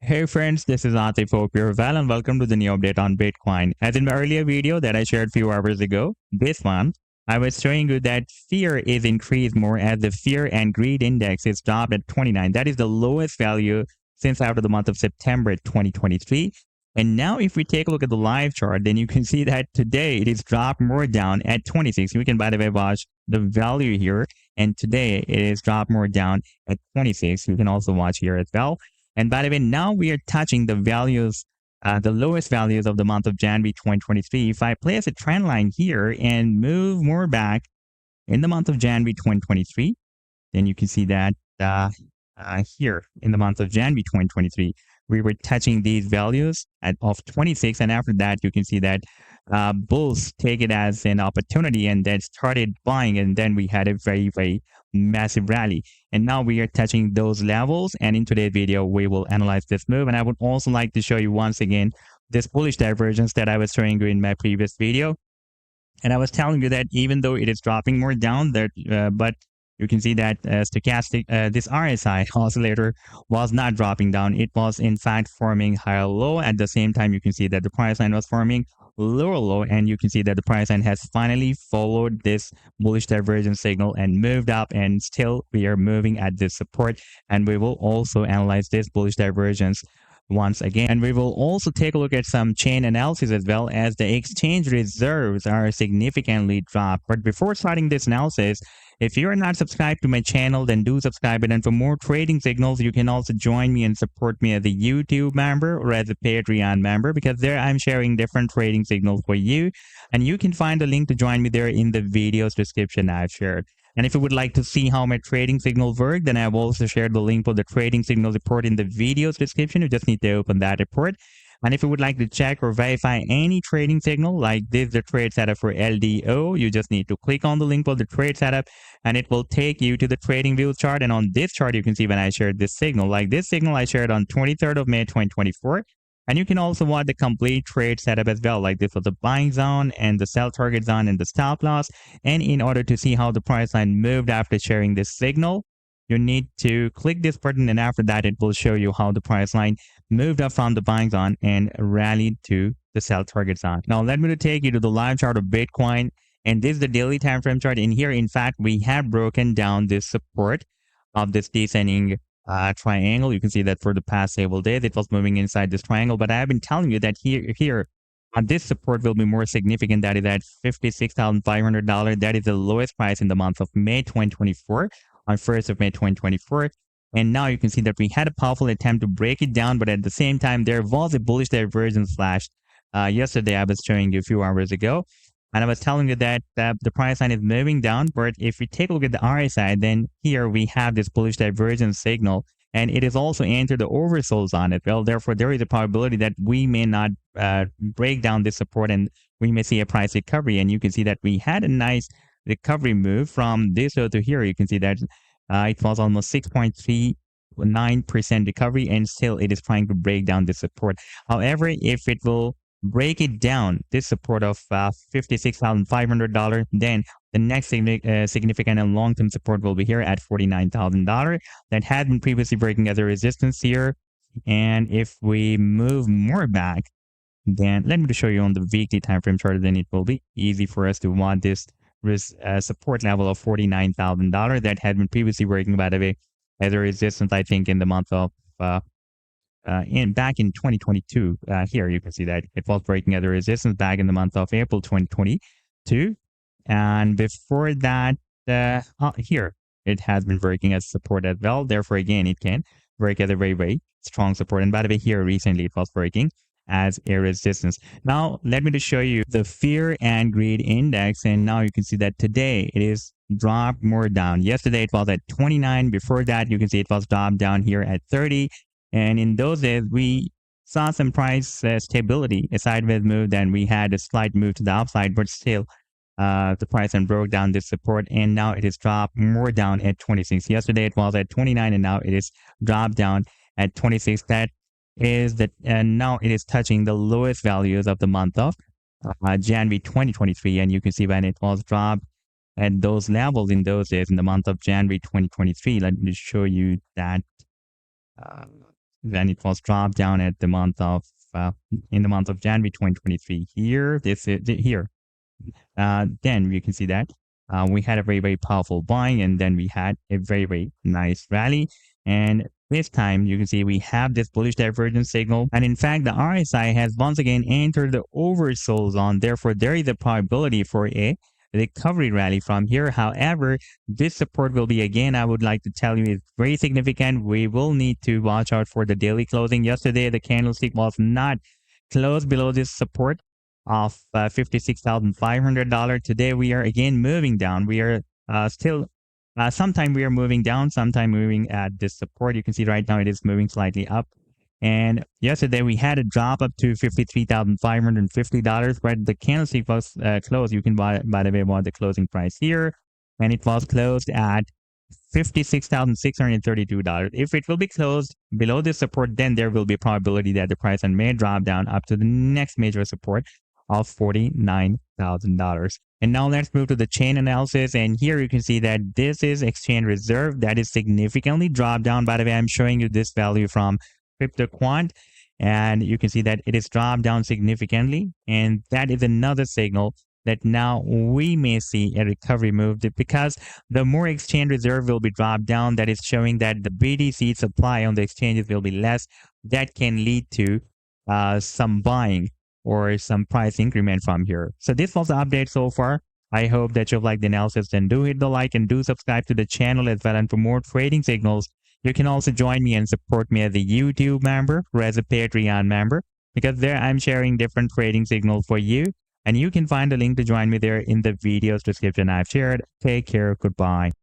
Hey friends, this is Atif. Hope you're well and welcome to the new update on Bitcoin. As in my earlier video that I shared a few hours ago, this one, I was showing you that fear is increased more as the fear and greed index is dropped at 29. That is the lowest value since after the month of September 2023. And now if we take a look at the live chart, then you can see that today it is dropped more down at 26. You can, by the way, watch the value here. And today it is dropped more down at 26. You can also watch here as well. And by the way, now we are touching the values, the lowest values of the month of January 2023. If I place a trend line here and move more back in the month of January 2023, then you can see that here in the month of January 2023, we were touching these values of 26. And after that, you can see that bulls take it as an opportunity and then started buying. And then we had a very, very massive rally. And now we are touching those levels. And in today's video, we will analyze this move. And I would also like to show you once again this bullish divergence that I was showing you in my previous video. And I was telling you that even though it is dropping more down, but you can see that stochastic, this RSI oscillator was not dropping down. It was in fact forming higher low. At the same time, you can see that the price line was forming lower low, and you can see that the price line has finally followed this bullish divergence signal and moved up, and still we are moving at this support. And we will also analyze this bullish divergence once again. And we will also take a look at some chain analysis as well, as the exchange reserves are significantly dropped. But before starting this analysis, if you are not subscribed to my channel, then do subscribe it. And for more trading signals, you can also join me and support me as a YouTube member or as a Patreon member, because there I'm sharing different trading signals for you. And you can find the link to join me there in the video's description I've shared. And if you would like to see how my trading signals work, then I've also shared the link for the trading signal report in the video's description. You just need to open that report. And if you would like to check or verify any trading signal, like this, the trade setup for LDO, you just need to click on the link for the trade setup and it will take you to the trading view chart. And on this chart, you can see when I shared this signal, like this signal I shared on 23rd of May, 2024. And you can also watch the complete trade setup as well, like this was the buying zone and the sell target zone and the stop loss. And in order to see how the price line moved after sharing this signal, you need to click this button, and after that, it will show you how the price line moved up from the buying zone and rallied to the sell target zone. Now, let me take you to the live chart of Bitcoin, and this is the daily time frame chart. In here, in fact, we have broken down this support of this descending triangle. You can see that for the past several days, it was moving inside this triangle, but I have been telling you that here this support will be more significant. That is at $56,500. That is the lowest price in the month of May 2024, on 1st of May 2024. And now you can see that we had a powerful attempt to break it down, but at the same time, there was a bullish divergence flash. Yesterday, I was showing you a few hours ago, and I was telling you that the price line is moving down. But if we take a look at the RSI, then here we have this bullish divergence signal, and it is also entered the oversold zone as well. Therefore, there is a probability that we may not break down this support and we may see a price recovery. And you can see that we had a nice recovery move from this low to here. You can see that it was almost 6.39% recovery, and still it is trying to break down the support. However, if it will break it down, this support of $56,500, then the next significant and long-term support will be here at $49,000. That had been previously breaking as a resistance here. And if we move more back, then let me show you on the weekly time frame chart, then it will be easy for us to want this support level of $49,000 that had been previously working, by the way, as a resistance, I think, in the month of back in 2022. Here you can see that it was breaking as a resistance back in the month of April 2022, and before that, here it has been working as support as well. Therefore, again, it can work as a very, very strong support. And by the way, here recently it was working as a resistance. Now, let me just show you the fear and greed index. And now you can see that today it is dropped more down. Yesterday it was at 29. Before that, you can see it was dropped down here at 30. And in those days, we saw some price stability, a sideways move. Then we had a slight move to the upside, but still the price and broke down this support. And now it is dropped more down at 26. Yesterday it was at 29, and now it is dropped down at 26. That is that, and now it is touching the lowest values of the month of January 2023. And you can see when it was dropped at those levels in those days in the month of January 2023. Let me show you that. Then it was dropped down at the month of in the month of January 2023. Here, this is here. Then you can see that we had a very powerful buying, and then we had a very nice rally. And this time you can see we have this bullish divergence signal, and in fact the RSI has once again entered the oversold zone. Therefore, there is a probability for a recovery rally from here. However, this support will be, again, I would like to tell you, is very significant. We will need to watch out for the daily closing. Yesterday the candlestick was not closed below this support of $56,500. Today we are again moving down. We are still sometime we are moving down, sometime moving at this support. You can see right now it is moving slightly up. And yesterday we had a drop up to $53,550, but the candlestick was closed. You can by the way want the closing price here, and it was closed at $56,632. If it will be closed below this support, then there will be a probability that the price may drop down up to the next major support of $49,000. And now let's move to the chain analysis. And here you can see that this is exchange reserve that is significantly dropped down. By the way, I'm showing you this value from CryptoQuant, and you can see that it is dropped down significantly. And that is another signal that now we may see a recovery move, because the more exchange reserve will be dropped down, that is showing that the BTC supply on the exchanges will be less. That can lead to some buying or some price increment from here. So this was the update so far. I hope that you've liked the analysis. Then do hit the like and do subscribe to the channel as well. And for more trading signals, you can also join me and support me as a YouTube member or as a Patreon member, because there I'm sharing different trading signals for you. And you can find the link to join me there in the video's description I've shared. Take care. Goodbye.